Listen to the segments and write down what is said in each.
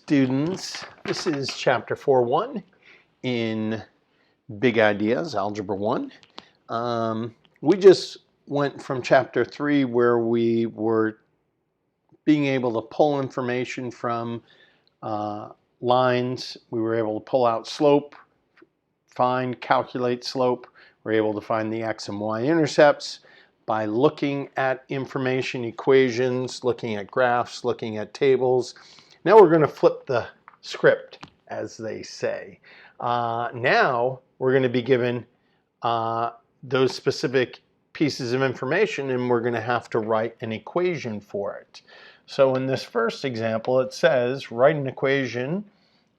students, this is Chapter 4.1 in Big Ideas, Algebra 1. We just went from Chapter 3 where we were being able to pull information from lines. We were able to pull out slope, calculate slope. We're able to find the x and y intercepts by looking at information, equations, looking at graphs, looking at tables. Now we're going to flip the script, as they say. Now we're going to be given those specific pieces of information, and we're going to have to write an equation for it. So in this first example, it says, write an equation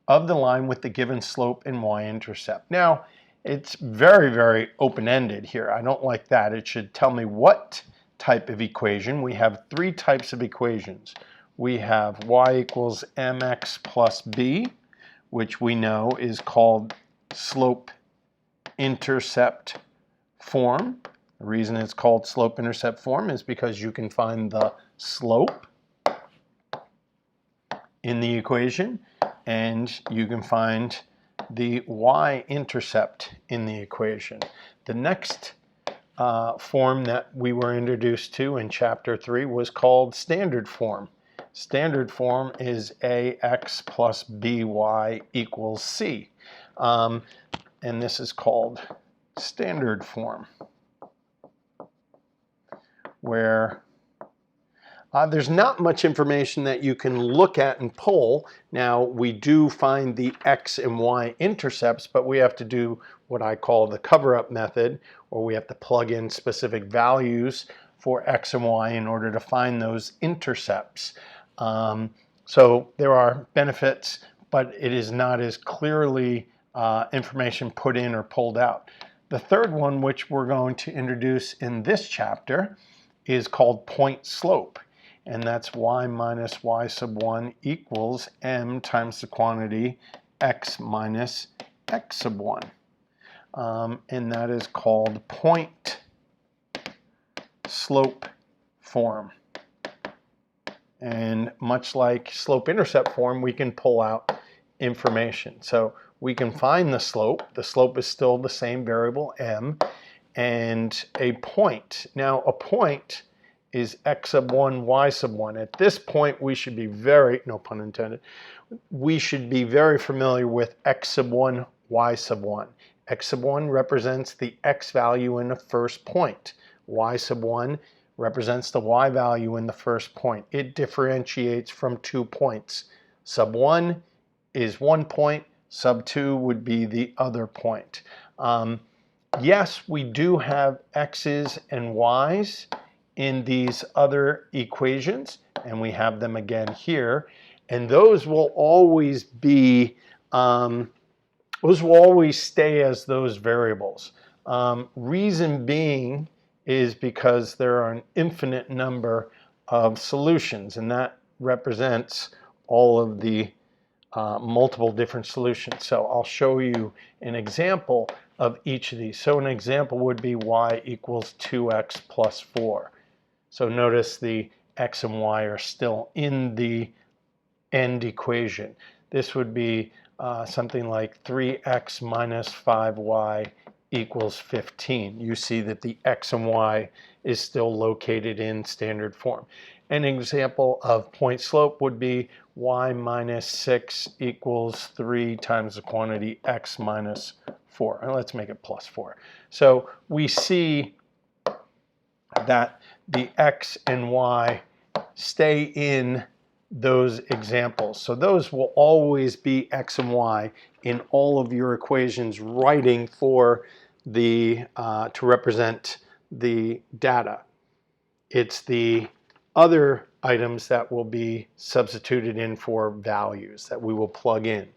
of the line with the given slope and y-intercept. Now, it's very, very open-ended here. I don't like that. It should tell me what type of equation. We have three types of equations. We have y equals mx plus b, which we know is called slope-intercept form. The reason it's called slope-intercept form is because you can find the slope in the equation, and you can find the y-intercept in the equation. The next form that we were introduced to in Chapter 3 was called standard form. Standard form is ax plus by equals c. And this is called standard form, where there's not much information that you can look at and pull. Now, we do find the x and y intercepts, but we have to do what I call the cover-up method, or we have to plug in specific values for x and y in order to find those intercepts. So there are benefits, but it is not as clearly information put in or pulled out. The third one, which we're going to introduce in this chapter, is called point slope. And that's y minus y sub 1 equals m times the quantity x minus x sub 1. And that is called point slope form. And much like slope-intercept form, we can pull out information. So we can find the slope. The slope is still the same variable, m, and a point. Now, a point is x sub 1, y sub 1. At this point, we should be very, no pun intended, we should be very familiar with x sub 1, y sub 1. X sub 1 represents the x value in the first point. Y sub 1 represents the y value in the first point. It differentiates from 2 points. Sub 1 is 1 point, sub 2 would be the other point. Yes, we do have x's and y's in these other equations, and we have them again here, and those will always be, those will always stay as those variables. Reason being is because there are an infinite number of solutions, and that represents all of the multiple different solutions. So I'll show you an example of each of these. So an example would be y equals 2x plus 4. So notice the x and y are still in the end equation. This would be something like 3x minus 5y equals 15. You see that the x and y is still located in standard form. An example of point slope would be y minus 6 equals 3 times the quantity x minus 4. And let's make it plus 4. So we see that the x and y stay in those examples. So those will always be x and y in all of your equations writing for the, to represent the data. It's the other items that will be substituted in for values that we will plug in.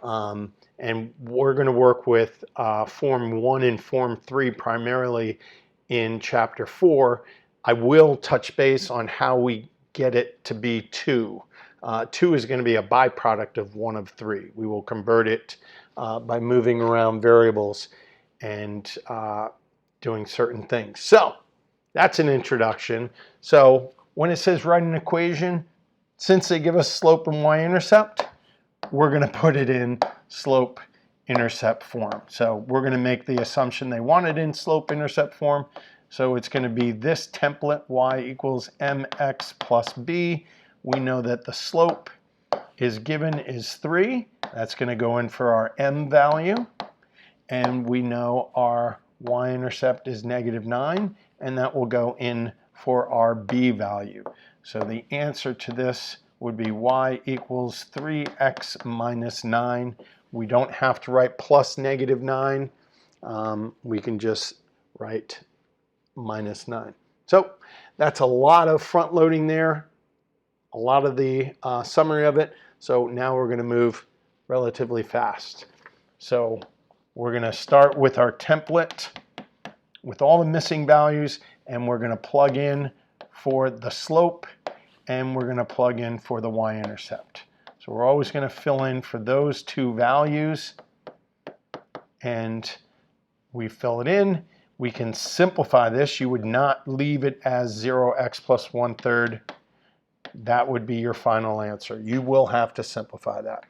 And we're going to work with Form 1 and Form 3 primarily in Chapter 4. I will touch base on how we get it to be 2. 2 is going to be a byproduct of 1 of 3. We will convert it by moving around variables and doing certain things. So that's an introduction. So when it says write an equation, since they give us slope and y-intercept, we're going to put it in slope-intercept form. So we're going to make the assumption they want it in slope-intercept form. So it's going to be this template, y equals mx plus b. We know that the slope is given is 3. That's going to go in for our m value. And we know our y-intercept is -9, and that will go in for our b value. So the answer to this would be y equals 3x minus 9. We don't have to write plus -9. We can just write minus 9. So that's a lot of front loading there, a lot of the summary of it. So now we're going to move relatively fast. So we're going to start with our template with all the missing values, and we're going to plug in for the slope, and we're going to plug in for the y-intercept. So we're always going to fill in for those two values, and we fill it in. We can simplify this. You would not leave it as 0x plus 1/3. That would be your final answer. You will have to simplify that.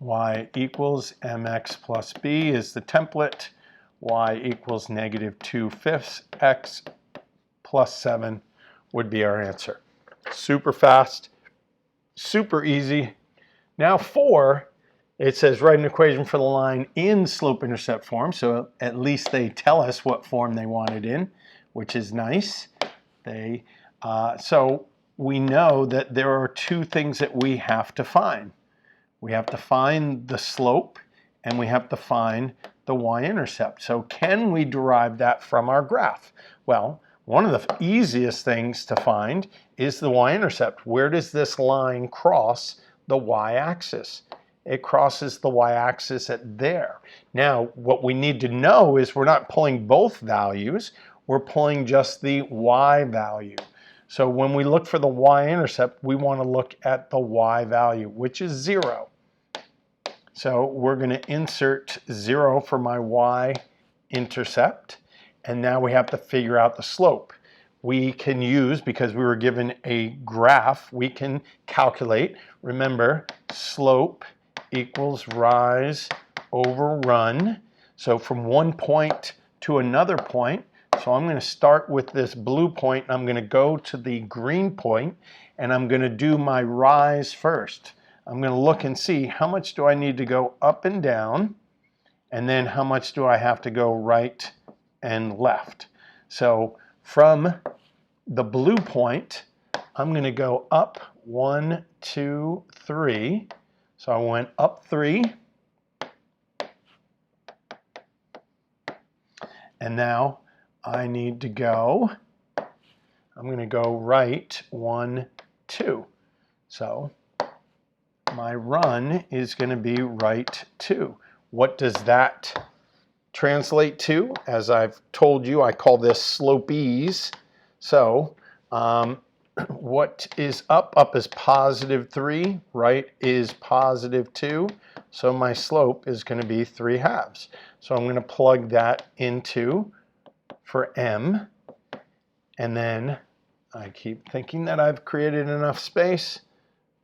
Y equals mx plus b is the template. Y equals -2/5 x plus 7 would be our answer. Super fast, super easy. Now 4, it says write an equation for the line in slope-intercept form. So at least they tell us what form they want it in, which is nice. So we know that there are two things that we have to find. We have to find the slope, and we have to find the y-intercept. So can we derive that from our graph? Well, one of the easiest things to find is the y-intercept. Where does this line cross the y-axis? It crosses the y-axis at there. Now, what we need to know is we're not pulling both values, we're pulling just the y value. So when we look for the y-intercept, we want to look at the y value, which is 0. So we're going to insert 0 for my y-intercept, and now we have to figure out the slope. We can use, because we were given a graph, we can calculate. Remember, slope equals rise over run. So from one point to another point, so I'm going to start with this blue point, and I'm going to go to the green point, and I'm going to do my rise first. I'm going to look and see how much do I need to go up and down, and then how much do I have to go right and left. So from the blue point, I'm going to go up 1, 2, 3. So I went up 3. And now I need to go, I'm going to go right 1, 2. So my run is going to be right 2. What does that translate to? As I've told you, I call this slope ease. So what is up? Up is +3, right is +2. So my slope is going to be 3/2. So I'm going to plug that into for m. And then I keep thinking that I've created enough space.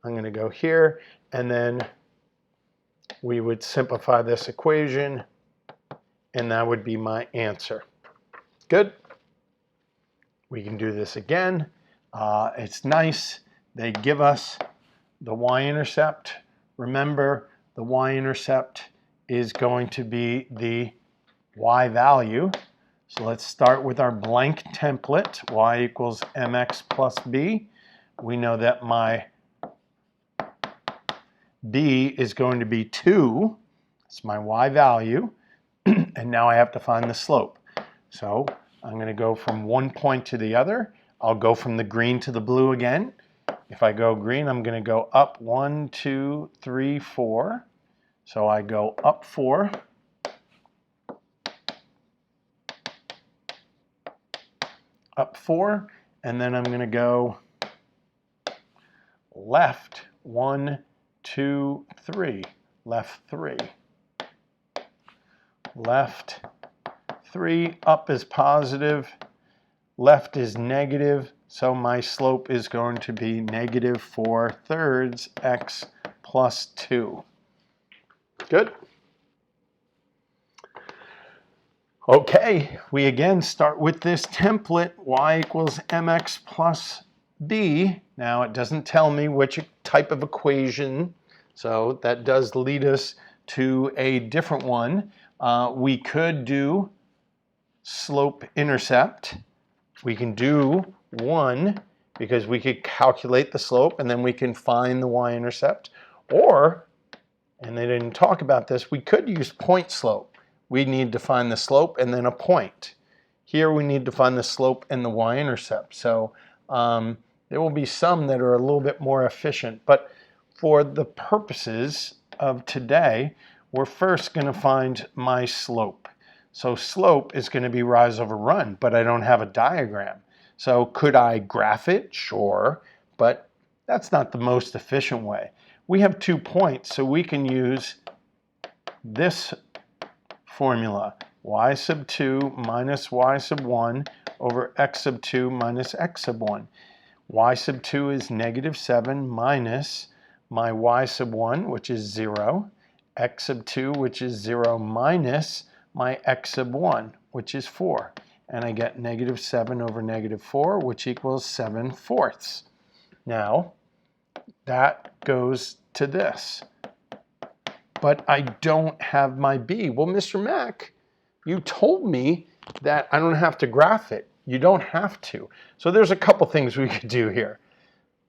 I'm going to go here, and then we would simplify this equation, and that would be my answer. Good. We can do this again. It's nice. They give us the y-intercept. Remember, the y-intercept is going to be the y value. So let's start with our blank template, y equals mx plus b. We know that my b is going to be 2. It's my y value. And now I have to find the slope. So I'm going to go from one point to the other. I'll go from the green to the blue again. If I go green, I'm going to go up 1, 2, 3, 4. So I go up 4. Up 4. And then I'm going to go left 1, 2, 3. Left 3. Left 3. Up is positive. Left is negative. So my slope is going to be -4/3 x plus 2. Good. Okay, we again start with this template, y equals mx plus b. Now it doesn't tell me which type of equation, so that does lead us to a different one. We could do slope-intercept. We can do 1 because we could calculate the slope and then we can find the y-intercept. Or, and they didn't talk about this, we could use point slope. We need to find the slope and then a point. Here we need to find the slope and the y-intercept. So there will be some that are a little bit more efficient. But for the purposes of today, we're first going to find my slope. So slope is going to be rise over run, but I don't have a diagram. So could I graph it? Sure, but that's not the most efficient way. We have 2 points, so we can use this formula, y sub 2 minus y sub 1 over x sub 2 minus x sub 1. Y sub 2 is negative 7 minus my y sub 1, which is 0, x sub 2, which is 0, minus my x sub 1, which is 4. And I get negative 7 over negative 4, which equals 7/4. Now, that goes to this. But I don't have my b. Well, Mr. Mack, you told me that I don't have to graph it. You don't have to. So there's a couple things we could do here.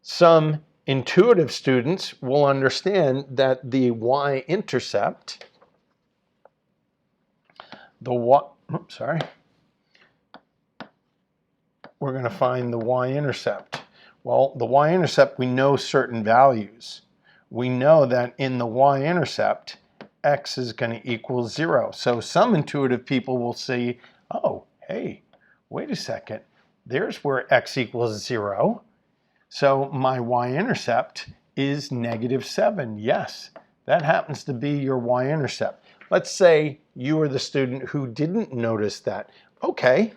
Some intuitive students will understand that the y-intercept, we're going to find the y-intercept. Well, the y-intercept, we know certain values. We know that in the y-intercept, x is going to equal 0. So some intuitive people will see, oh, hey, wait a second. There's where x equals 0. So my y-intercept is negative 7. Yes, that happens to be your y-intercept. Let's say you are the student who didn't notice that. Okay,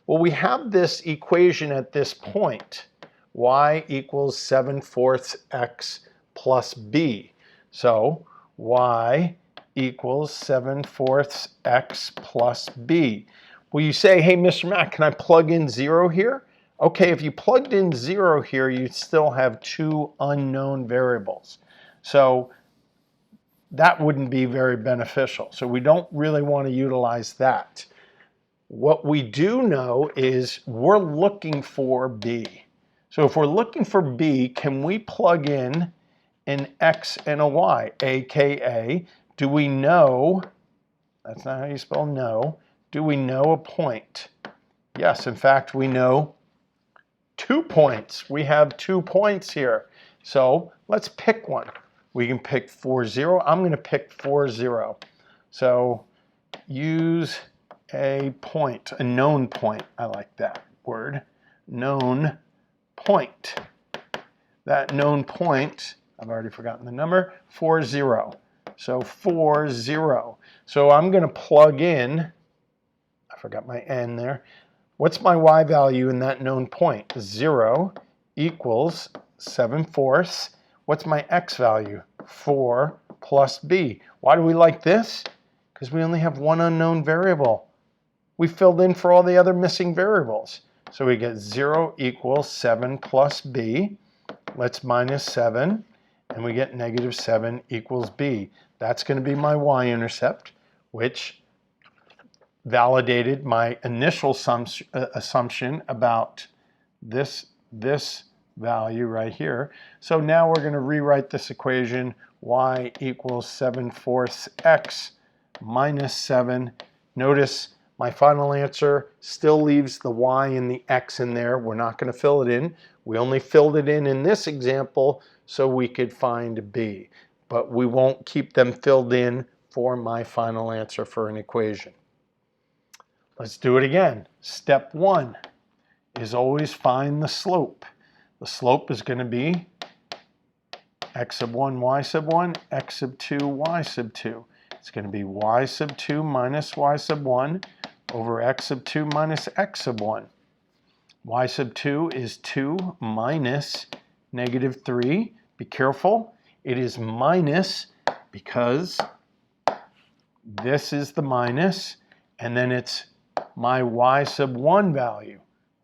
well, we have this equation at this point. Y equals 7/4 x plus b. So y equals 7/4 x plus b. Well, you say, hey, Mr. Mack, can I plug in 0 here? Okay, if you plugged in 0 here, you still have 2 unknown variables. So that wouldn't be very beneficial. So we don't really want to utilize that. What we do know is we're looking for b. So if we're looking for b, can we plug in an x and a y, aka, do we know, that's not how you spell know, do we know a point? Yes, in fact, we know 2 points. We have 2 points here. So let's pick one. We can pick 4, 0. I'm going to pick 4, 0. So use a point, a known point. I like that word, known point. That known point, I've already forgotten the number, 4, 0. So 4, 0. So I'm going to plug in, I forgot my n there. What's my y value in that known point? 0 equals 7/4. What's my x value? 4 plus b. Why do we like this? Because we only have one unknown variable. We filled in for all the other missing variables. So we get 0 equals 7 plus b. Let's minus 7, and we get negative 7 equals b. That's going to be my y-intercept, which validated my initial assumption about this value right here. So now we're going to rewrite this equation, y equals 7/4 x minus 7. Notice my final answer still leaves the y and the x in there. We're not going to fill it in. We only filled it in this example so we could find b. But we won't keep them filled in for my final answer for an equation. Let's do it again. Step 1 is always find the slope. The slope is going to be x sub 1, y sub 1, x sub 2, y sub 2. It's going to be y sub 2 minus y sub 1 over x sub 2 minus x sub 1. Y sub 2 is 2 minus negative 3. Be careful. It is minus because this is the minus, and then it's my y sub 1 value,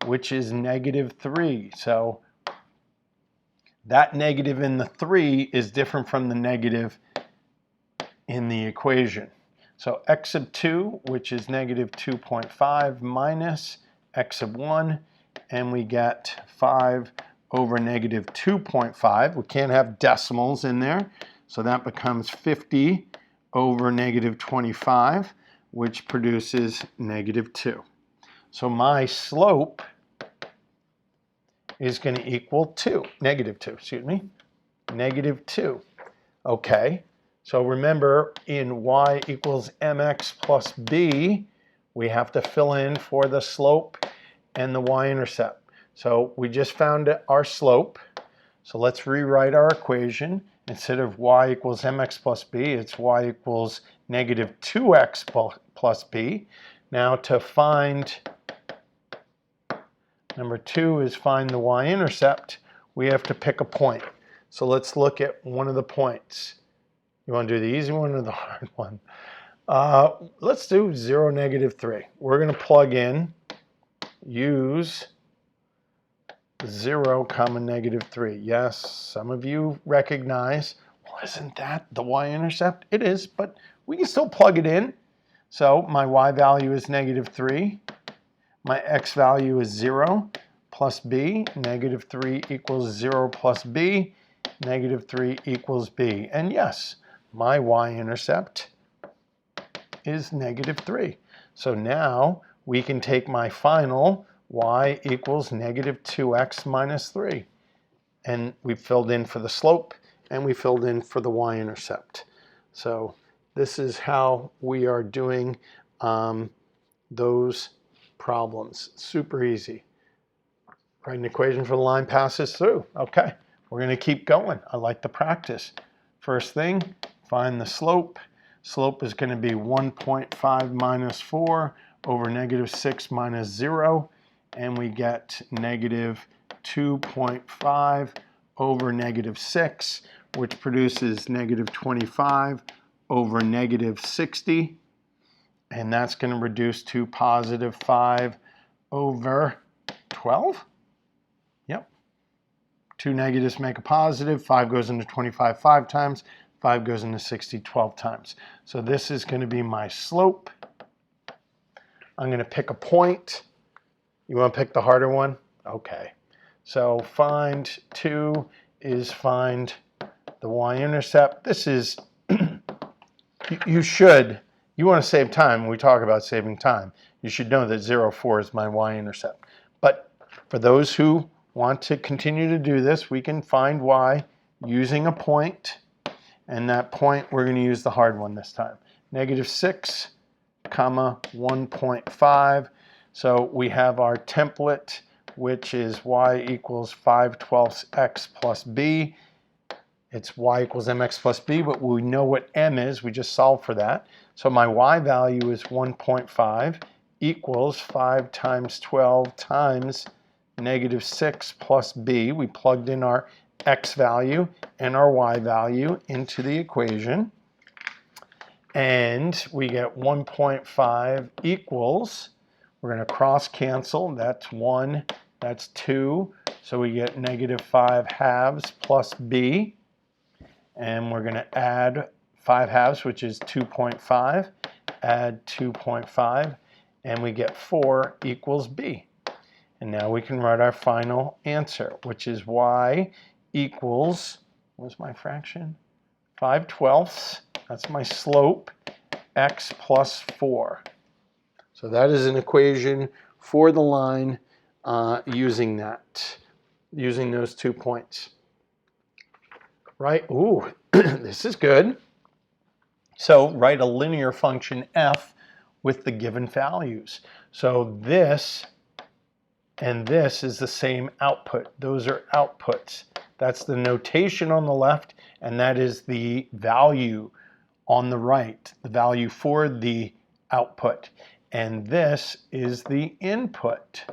which is -3. So that negative in the 3 is different from the negative in the equation. So x sub 2, which is -2.5 minus x sub 1, and we get 5 over -2.5. We can't have decimals in there, so that becomes 50 over -25, which produces -2. So my slope is going to equal 2, -2, excuse me, -2. Okay, so remember in y equals mx plus b, we have to fill in for the slope and the y-intercept. So we just found our slope. So let's rewrite our equation. Instead of y equals mx plus b, it's y equals -2x plus b. Now to find, number 2 is find the y-intercept, we have to pick a point. So let's look at one of the points. You want to do the easy one or the hard one? Let's do 0, -3. We're going to plug in, use 0, -3. Yes, some of you recognize, well, isn't that the y-intercept? It is, but we can still plug it in. So my y value is -3. My x value is 0 plus b. -3 equals 0 plus b. -3 equals b. And yes, my y-intercept is -3. So now we can take my final y equals -2x minus 3. And we filled in for the slope and we filled in for the y-intercept. So this is how we are doing those problems. Super easy. Write an equation for the line passes through. Okay, we're going to keep going. I like the practice. First thing, find the slope. Slope is going to be 1.5 minus 4 over -6 minus 0. And we get -2.5 over -6, which produces -25 over -60. And that's going to reduce to +5 over 12. Yep. 2 negatives make a positive. 5 goes into 25 5 times. 5 goes into 60 12 times. So this is going to be my slope. I'm going to pick a point. You want to pick the harder one? Okay. So find 2 is find the y-intercept. This is, you want to save time. When we talk about saving time, you should know that 0, 4 is my y-intercept. But for those who want to continue to do this, we can find y using a point. And that point, we're going to use the hard one this time. -6, 1.5. So we have our template, which is y equals 5/12 x plus b. It's y equals mx plus b, but we know what m is. We just solved for that. So my y value is 1.5 equals 5 times 12 times -6 plus b. We plugged in our x value and our y value into the equation. And we get 1.5 equals, we're going to cross cancel. That's 1, that's 2. So we get -5/2 plus b. And we're going to add 5/2, which is 2.5. Add 2.5. And we get 4 equals b. And now we can write our final answer, which is y equals, what's my fraction? 5/12. That's my slope, x plus 4. So that is an equation for the line using those 2 points. Right? Ooh, this is good. So write a linear function f with the given values. So this and this is the same output. Those are outputs. That's the notation on the left, and that is the value on the right, the value for the output. And this is the input.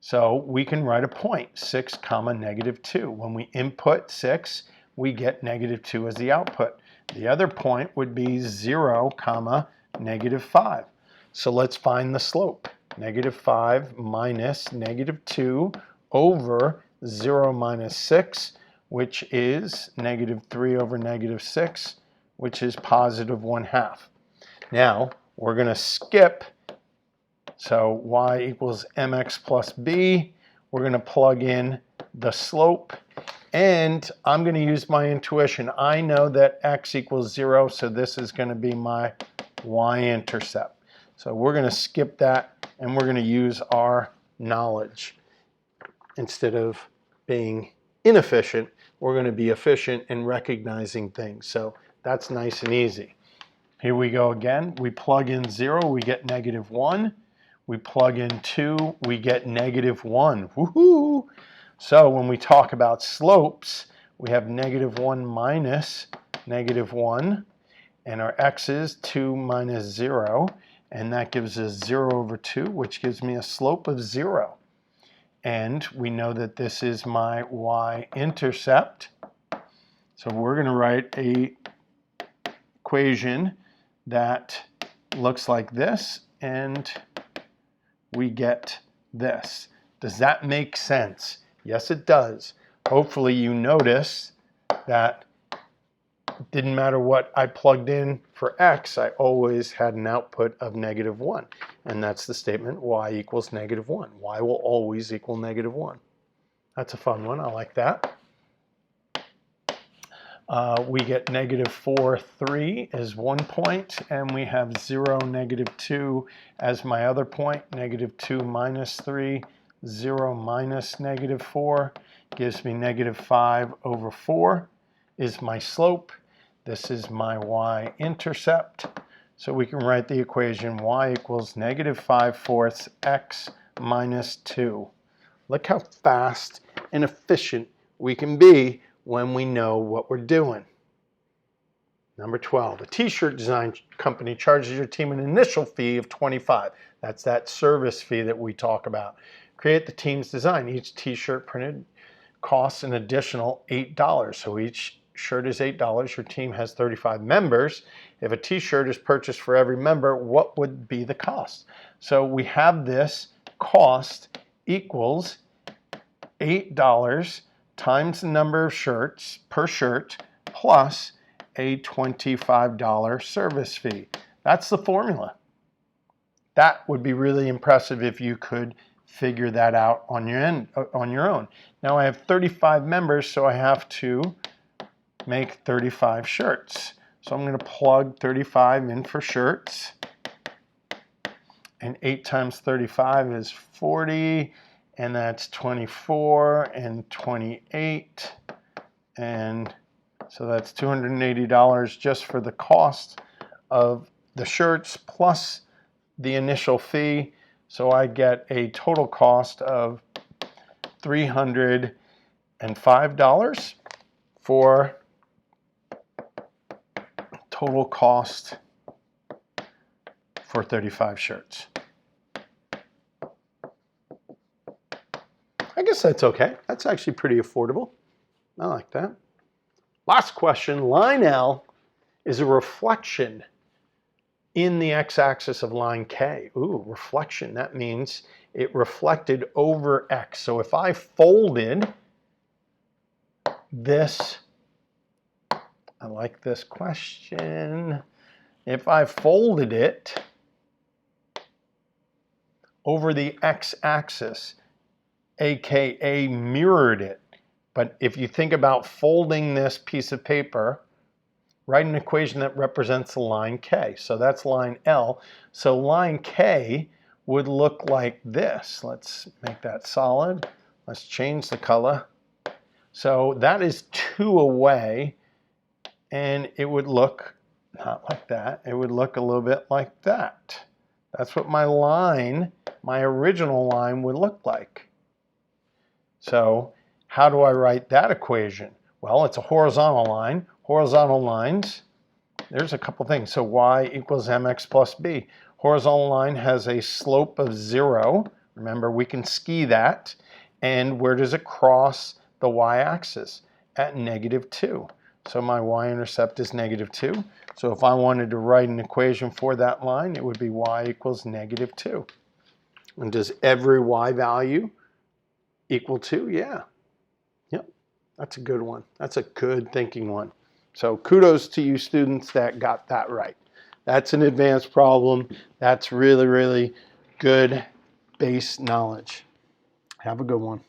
So we can write a point, 6, -2. When we input 6, we get -2 as the output. The other point would be 0, -5. So let's find the slope. -5 minus -2 over 0 minus 6, which is -3 over -6, which is +1/2. Now, we're going to skip, so y equals mx plus b. We're going to plug in the slope, and I'm going to use my intuition. I know that x equals 0, so this is going to be my y-intercept. So we're going to skip that, and we're going to use our knowledge. Instead of being inefficient, we're going to be efficient in recognizing things. So that's nice and easy. Here we go again. We plug in 0, we get -1. We plug in 2, we get -1. Woohoo! So when we talk about slopes, we have -1 minus -1, and our x is 2 minus 0, and that gives us 0 over 2, which gives me a slope of 0. And we know that this is my y-intercept. So we're going to write a equation that looks like this, and we get this. Does that make sense? Yes, it does. Hopefully you notice that it didn't matter what I plugged in for x, I always had an output of -1. And that's the statement, y equals -1. Y will always equal -1. That's a fun one. I like that. We get -4, 3 is one point, and we have 0, -2 as my other point. -2 minus 3, 0 minus -4 gives me -5 over 4 is my slope. This is my y-intercept. So we can write the equation y equals -5/4 x minus 2. Look how fast and efficient we can be when we know what we're doing. Number 12, a t-shirt design company charges your team an initial fee of $25. That's that service fee that we talk about. Create the team's design. Each t-shirt printed costs an additional $8. So each shirt is $8. Your team has 35 members. If a t-shirt is purchased for every member, what would be the cost? So we have this cost equals $8 times the number of shirts per shirt plus a $25 service fee. That's the formula. That would be really impressive if you could figure that out on your own. Now I have 35 members, so I have to make 35 shirts. So I'm going to plug 35 in for shirts. And 8 times 35 is 40. And that's 24 and 28. And so that's $280 just for the cost of the shirts plus the initial fee. So I get a total cost of $305 for total cost for 35 shirts. I guess that's okay. That's actually pretty affordable. I like that. Last question. Line L is a reflection in the x-axis of line K. Ooh, reflection. That means it reflected over x. So if I folded this, I like this question. If I folded it over the x-axis, aka mirrored it. But if you think about folding this piece of paper, write an equation that represents the line K. So that's line L. So line K would look like this. Let's make that solid. Let's change the color. So that is 2 away, and it would look not like that. It would look a little bit like that. That's what my line, my original line, would look like. So how do I write that equation? Well, it's a horizontal line. Horizontal lines, there's a couple things. So y equals mx plus b. Horizontal line has a slope of 0. Remember, we can ski that. And where does it cross the y-axis? at -2. So my y-intercept is -2. So if I wanted to write an equation for that line, it would be y equals -2. And does every y value equal 2? Yeah. Yep. That's a good one. That's a good thinking one. So kudos to you students that got that right. That's an advanced problem. That's really, really good base knowledge. Have a good one.